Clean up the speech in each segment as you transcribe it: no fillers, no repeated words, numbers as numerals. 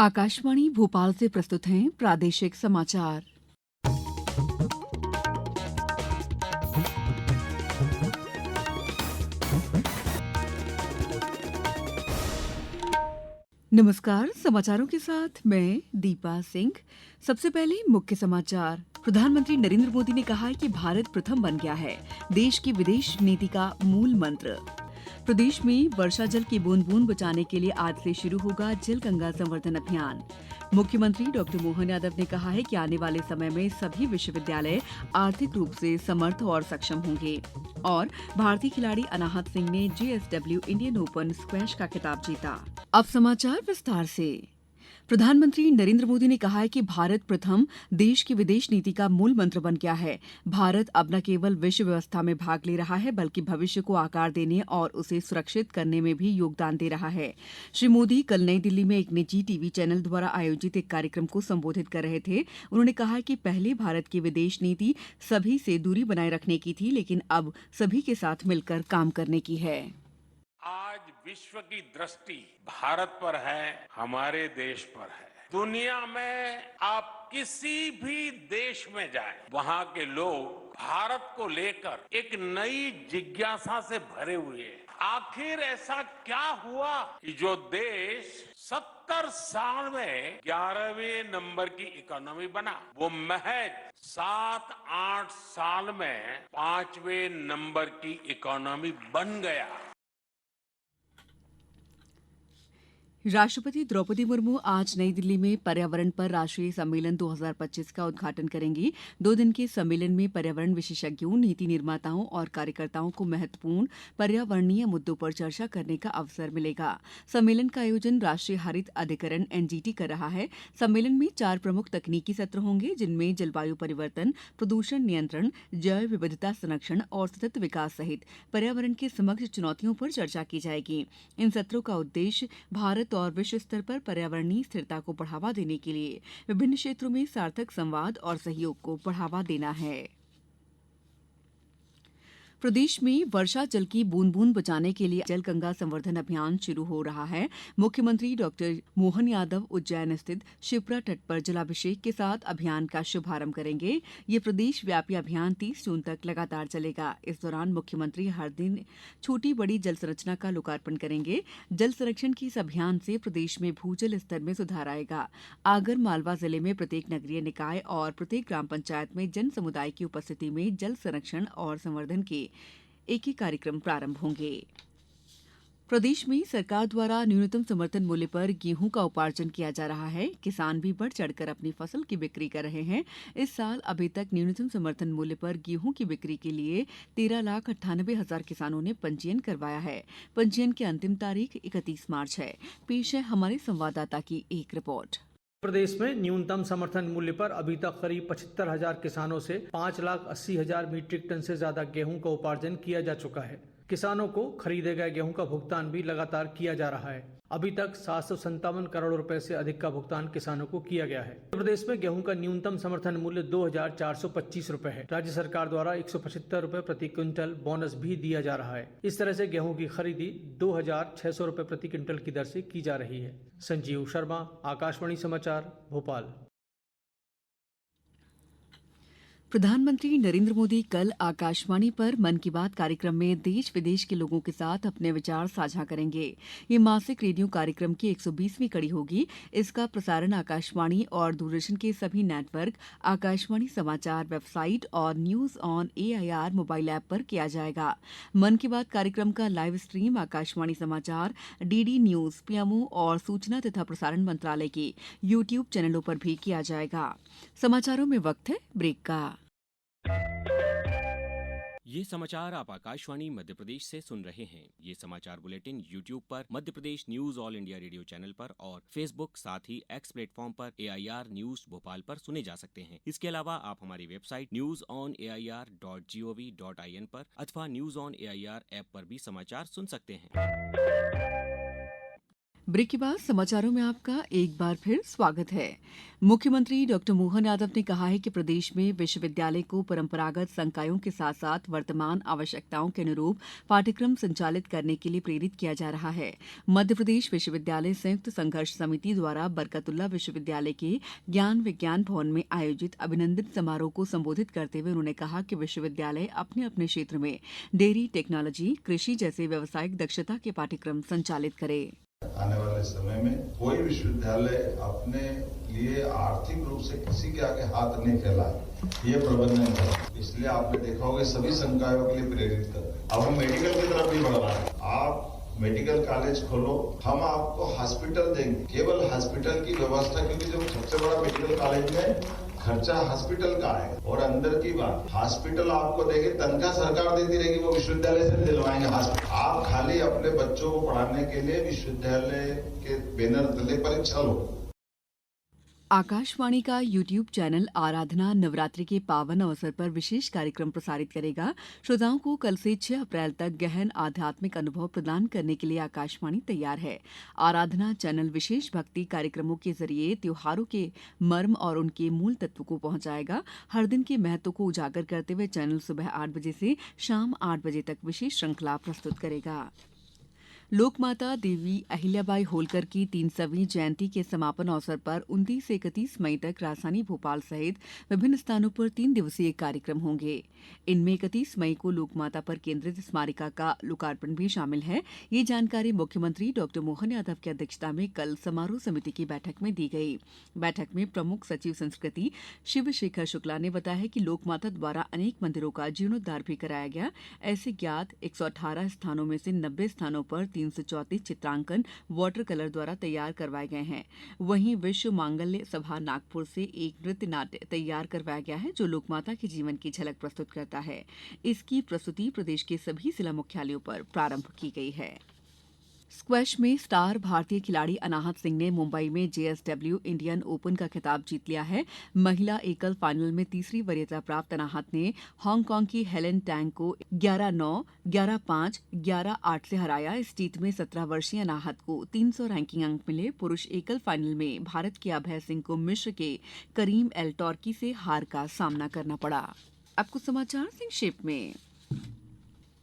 आकाशवाणी भोपाल से प्रस्तुत हैं प्रादेशिक समाचार। नमस्कार, समाचारों के साथ मैं दीपा सिंह। सबसे पहले मुख्य समाचार। प्रधानमंत्री नरेंद्र मोदी ने कहा है कि भारत प्रथम बन गया है, देश की विदेश नीति का मूल मंत्र। प्रदेश में वर्षा जल की बूंद बूंद बचाने के लिए आज से शुरू होगा जल गंगा संवर्धन अभियान। मुख्यमंत्री डॉक्टर मोहन यादव ने कहा है कि आने वाले समय में सभी विश्वविद्यालय आर्थिक रूप से समर्थ और सक्षम होंगे। और भारतीय खिलाड़ी अनाहत सिंह ने जेएसडब्ल्यू इंडियन ओपन स्क्वैश का खिताब जीता। अब समाचार विस्तार से। प्रधानमंत्री नरेंद्र मोदी ने कहा है कि भारत प्रथम देश की विदेश नीति का मूल मंत्र बन गया है। भारत अब न केवल विश्व व्यवस्था में भाग ले रहा है, बल्कि भविष्य को आकार देने और उसे सुरक्षित करने में भी योगदान दे रहा है। श्री मोदी कल नई दिल्ली में एक निजी टीवी चैनल द्वारा आयोजित एक कार्यक्रम को संबोधित कर रहे थे। उन्होंने कहा कि पहले भारत की विदेश नीति सभी से दूरी बनाए रखने की थी, लेकिन अब सभी के साथ मिलकर काम करने की है। आज विश्व की दृष्टि भारत पर है, हमारे देश पर है। दुनिया में आप किसी भी देश में जाएं, वहां के लोग भारत को लेकर एक नई जिज्ञासा से भरे हुए हैं। आखिर ऐसा क्या हुआ कि जो देश 70 साल में 11वें नंबर की इकोनॉमी बना, वो महज 7-8 साल में 5वें नंबर की इकोनॉमी बन गया। राष्ट्रपति द्रौपदी मुर्मू आज नई दिल्ली में पर्यावरण पर राष्ट्रीय सम्मेलन 2025 का उद्घाटन करेंगी। 2 दिन के सम्मेलन में पर्यावरण विशेषज्ञों, नीति निर्माताओं और कार्यकर्ताओं को महत्वपूर्ण पर्यावरणीय मुद्दों पर चर्चा करने का अवसर मिलेगा। सम्मेलन का आयोजन राष्ट्रीय हरित अधिकरण एनजीटी कर रहा है। सम्मेलन में 4 प्रमुख तकनीकी सत्र होंगे, जिनमें जलवायु परिवर्तन, प्रदूषण नियंत्रण, जैव विविधता संरक्षण और सतत विकास सहित पर्यावरण के समग्र चुनौतियों पर चर्चा की जाएगी। इन सत्रों का उद्देश्य भारत और विश्व स्तर पर पर्यावरणीय स्थिरता को बढ़ावा देने के लिए विभिन्न क्षेत्रों में सार्थक संवाद और सहयोग को बढ़ावा देना है। प्रदेश में वर्षा जल की बूंद बूंद बचाने के लिए जल गंगा संवर्धन अभियान शुरू हो रहा है। मुख्यमंत्री डॉक्टर मोहन यादव उज्जैन स्थित शिप्रा तट पर जलाभिषेक के साथ अभियान का शुभारंभ करेंगे। ये प्रदेश व्यापी अभियान 30 जून तक लगातार चलेगा। इस दौरान मुख्यमंत्री हर दिन छोटी बड़ी जल संरचना का लोकार्पण करेंगे। जल संरक्षण के इस अभियान से प्रदेश में भूजल स्तर में सुधार आएगा। आगर मालवा जिले में प्रत्येक नगरीय निकाय और प्रत्येक ग्राम पंचायत में जन समुदाय की उपस्थिति में जल संरक्षण और संवर्धन के एक ही कार्यक्रम प्रारंभ होंगे। प्रदेश में सरकार द्वारा न्यूनतम समर्थन मूल्य पर गेहूं का उपार्जन किया जा रहा है। किसान भी बढ़ चढ़कर अपनी फसल की बिक्री कर रहे हैं। इस साल अभी तक न्यूनतम समर्थन मूल्य पर गेहूं की बिक्री के लिए 13,98,000 किसानों ने पंजीयन करवाया है। पंजीयन की अंतिम तारीख 31 मार्च है। पेश है हमारे संवाददाता की एक रिपोर्ट। प्रदेश में न्यूनतम समर्थन मूल्य पर अभी तक करीब 75,000 किसानों से 5,80,000 मीट्रिक टन से ज्यादा गेहूं का उपार्जन किया जा चुका है। किसानों को खरीदे गए गेहूं का भुगतान भी लगातार किया जा रहा है। अभी तक 757 करोड़ रुपए से अधिक का भुगतान किसानों को किया गया है। प्रदेश में गेहूं का न्यूनतम समर्थन मूल्य 2,425 रुपए है। राज्य सरकार द्वारा 175 रुपए प्रति क्विंटल बोनस भी दिया जा रहा है। इस तरह से गेहूं की खरीदी 2,600 रुपए प्रति क्विंटल की दर से की जा रही है। संजीव शर्मा, आकाशवाणी समाचार, भोपाल। प्रधानमंत्री नरेंद्र मोदी कल आकाशवाणी पर मन की बात कार्यक्रम में देश विदेश के लोगों के साथ अपने विचार साझा करेंगे। ये मासिक रेडियो कार्यक्रम की 120वीं कड़ी होगी। इसका प्रसारण आकाशवाणी और दूरदर्शन के सभी नेटवर्क, आकाशवाणी समाचार वेबसाइट और news on AIR mobile app पर किया जाएगा। मन की बात कार्यक्रम का लाइव स्ट्रीम आकाशवाणी समाचार, डीडी न्यूज, पीएमओ और सूचना तथा प्रसारण मंत्रालय के यूट्यूब चैनलों पर भी किया जाएगा। समाचारों में वक्त है ब्रेक का। ये समाचार आप आकाशवाणी मध्य प्रदेश से सुन रहे हैं। ये समाचार बुलेटिन यूट्यूब पर Madhya Pradesh news all India radio channel पर और फेसबुक साथ ही एक्स प्लेटफॉर्म पर एआईआर न्यूज भोपाल पर सुने जा सकते हैं। इसके अलावा आप हमारी वेबसाइट newsonair.gov.in पर अथवा न्यूज ऑन एआईआर ऐप पर भी समाचार सुन सकते हैं। ब्रेक के बाद समाचारों में आपका एक बार फिर स्वागत है। मुख्यमंत्री डॉक्टर मोहन यादव ने कहा है कि प्रदेश में विश्वविद्यालय को परंपरागत संकायों के साथ साथ वर्तमान आवश्यकताओं के अनुरूप पाठ्यक्रम संचालित करने के लिए प्रेरित किया जा रहा है। मध्य प्रदेश विश्वविद्यालय संयुक्त संघर्ष समिति द्वारा बरकतुल्ला विश्वविद्यालय के ज्ञान विज्ञान भवन में आयोजित अभिनंदन समारोह को संबोधित करते हुए उन्होंने कहा कि विश्वविद्यालय अपने अपने क्षेत्र में डेयरी टेक्नोलॉजी, कृषि जैसे व्यावसायिक दक्षता के पाठ्यक्रम संचालित करे। आने वाले समय में कोई विश्वविद्यालय अपने लिए आर्थिक रूप से किसी के आगे हाथ नहीं फैलाए, ये प्रबंधन करें। इसलिए आपने देखा होगा सभी संकायों के लिए प्रेरित कर। अब हम मेडिकल की तरफ भी बढ़ रहे हैं। आप मेडिकल कॉलेज खोलो, हम आपको हॉस्पिटल देंगे, केवल हॉस्पिटल की व्यवस्था, क्योंकि जो सबसे बड़ा मेडिकल कॉलेज में खर्चा हॉस्पिटल का है। और अंदर की बात, हॉस्पिटल आपको देगी, तनख्वाह सरकार देती रहेगी, वो विश्वविद्यालय से दिलवाएंगे। आप खाली अपने बच्चों को पढ़ाने के लिए विश्वविद्यालय के बैनर तले परीक्षा लो। आकाशवाणी का यूट्यूब चैनल आराधना नवरात्रि के पावन अवसर पर विशेष कार्यक्रम प्रसारित करेगा। श्रोताओं को कल से 6 अप्रैल तक गहन आध्यात्मिक अनुभव प्रदान करने के लिए आकाशवाणी तैयार है। आराधना चैनल विशेष भक्ति कार्यक्रमों के जरिए त्योहारों के मर्म और उनके मूल तत्व को पहुंचाएगा। हर दिन के महत्व को उजागर करते हुए चैनल सुबह 8 बजे से शाम 8 बजे तक विशेष श्रृंखला प्रस्तुत करेगा। लोकमाता देवी अहिल्याबाई होलकर की 300वीं जयंती के समापन अवसर पर 29 से 31 मई तक राजधानी भोपाल सहित विभिन्न स्थानों पर 3 दिवसीय कार्यक्रम होंगे। इनमें 31 मई को लोकमाता पर केंद्रित स्मारिका का लोकार्पण भी शामिल है। ये जानकारी मुख्यमंत्री डॉक्टर मोहन यादव की अध्यक्षता में कल समारोह समिति की बैठक में दी गई। बैठक में प्रमुख सचिव संस्कृति शिवशेखर शुक्ला ने बताया कि लोकमाता द्वारा अनेक मंदिरों का जीर्णोद्धार भी कराया गया। ऐसे ज्ञात 118 स्थानों में से 90 स्थानों पर 334 चित्रांकन वाटर कलर द्वारा तैयार करवाए गए हैं। वहीं विश्व मांगल्य सभा नागपुर से एक नृत्य नाट्य तैयार करवाया गया है जो लोकमाता के जीवन की झलक प्रस्तुत करता है। इसकी प्रस्तुति प्रदेश के सभी जिला मुख्यालयों पर प्रारंभ की गई है। स्क्वैश में स्टार भारतीय खिलाड़ी अनाहत सिंह ने मुंबई में JSW इंडियन ओपन का खिताब जीत लिया है। महिला एकल फाइनल में तीसरी वरीयता प्राप्त अनाहत ने हांगकांग की हेलेन टैंग को 11-9, 11-5, 11-8 से हराया। इस जीत में 17 वर्षीय अनाहत को 300 रैंकिंग अंक मिले। पुरुष एकल फाइनल में भारत के अभय सिंह को मिस्र के करीम एल टॉर्की से हार का सामना करना पड़ा। अब कुछ समाचार संक्षेप में।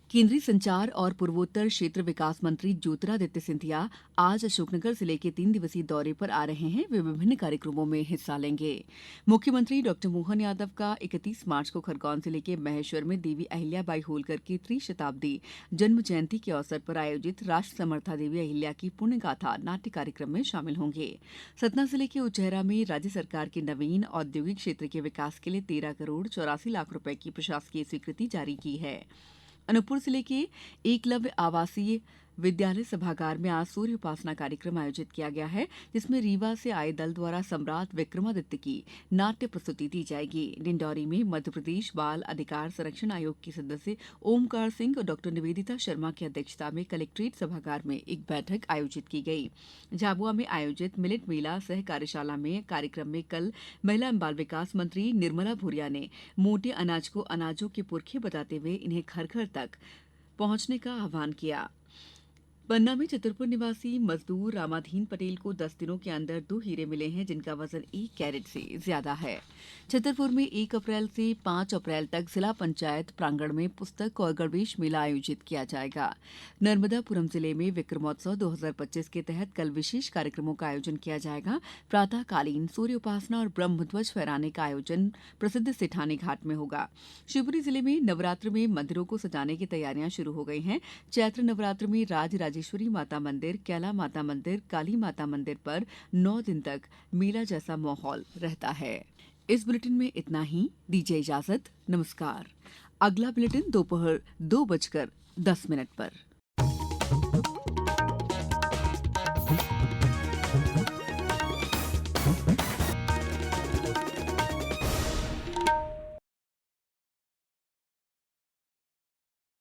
केंद्रीय संचार और पूर्वोत्तर क्षेत्र विकास मंत्री ज्योतिरादित्य सिंधिया आज अशोकनगर जिले के 3 दिवसीय दौरे पर आ रहे हैं। वे विभिन्न कार्यक्रमों में हिस्सा लेंगे। मुख्यमंत्री डॉक्टर मोहन यादव का 31 मार्च को खरगोन जिले के महेश्वर में देवी अहिल्याबाई होलकर की त्रिशताब्दी जन्म जयंती के अवसर पर आयोजित राष्ट्र समर्था देवी अहिल्या की पुण्य गाथा नाट्य कार्यक्रम में शामिल होंगे। सतना जिले के उचेहरा में राज्य सरकार के नवीन औद्योगिक क्षेत्र के विकास के लिए 13 करोड़ 84 लाख रुपए की प्रशासकीय स्वीकृति जारी की है। अनूपपुर जिले के एकलव्य आवासीय विद्यालय सभागार में आज सूर्य उपासना कार्यक्रम आयोजित किया गया है, जिसमें रीवा से आए दल द्वारा सम्राट विक्रमादित्य की नाट्य प्रस्तुति दी जाएगी। डिंडौरी में मध्य प्रदेश बाल अधिकार संरक्षण आयोग के सदस्य ओमकार सिंह और डॉक्टर निवेदिता शर्मा की अध्यक्षता में कलेक्ट्रेट सभागार में एक बैठक आयोजित की गई। झाबुआ में आयोजित मिलेट मेला सह कार्यशाला में कार्यक्रम में कल महिला एवं बाल विकास मंत्री निर्मला भूरिया ने मोटे अनाज को अनाजों के पुरखे बताते हुए इन्हें घर घर तक पहुंचने का आह्वान किया। पन्ना में चितरपुर निवासी मजदूर रामाधीन पटेल को 10 दिनों के अंदर 2 हीरे मिले हैं जिनका वजन 1 कैरेट से ज्यादा है। छतरपुर में 1 अप्रैल से 5 अप्रैल तक जिला पंचायत प्रांगण में पुस्तक और गणवेश मेला आयोजित किया जाएगा। नर्मदापुरम जिले में विक्रमोत्सव 2025 के तहत कल विशेष कार्यक्रमों का आयोजन किया जाएगा। प्रातःकालीन सूर्य उपासना और ब्रह्मध्वज फहराने का आयोजन प्रसिद्ध सेठानी घाट में होगा। शिवपुरी जिले में नवरात्र में मंदिरों को सजाने की तैयारियां शुरू हो गई हैं। चैत्र नवरात्र में राजेश्वरी माता मंदिर, कैला माता मंदिर, काली माता मंदिर पर 9 दिन तक मेला जैसा माहौल रहता है। इस बुलेटिन में इतना ही। दीजिए इजाजत। नमस्कार। अगला बुलेटिन दोपहर 2:10 पर।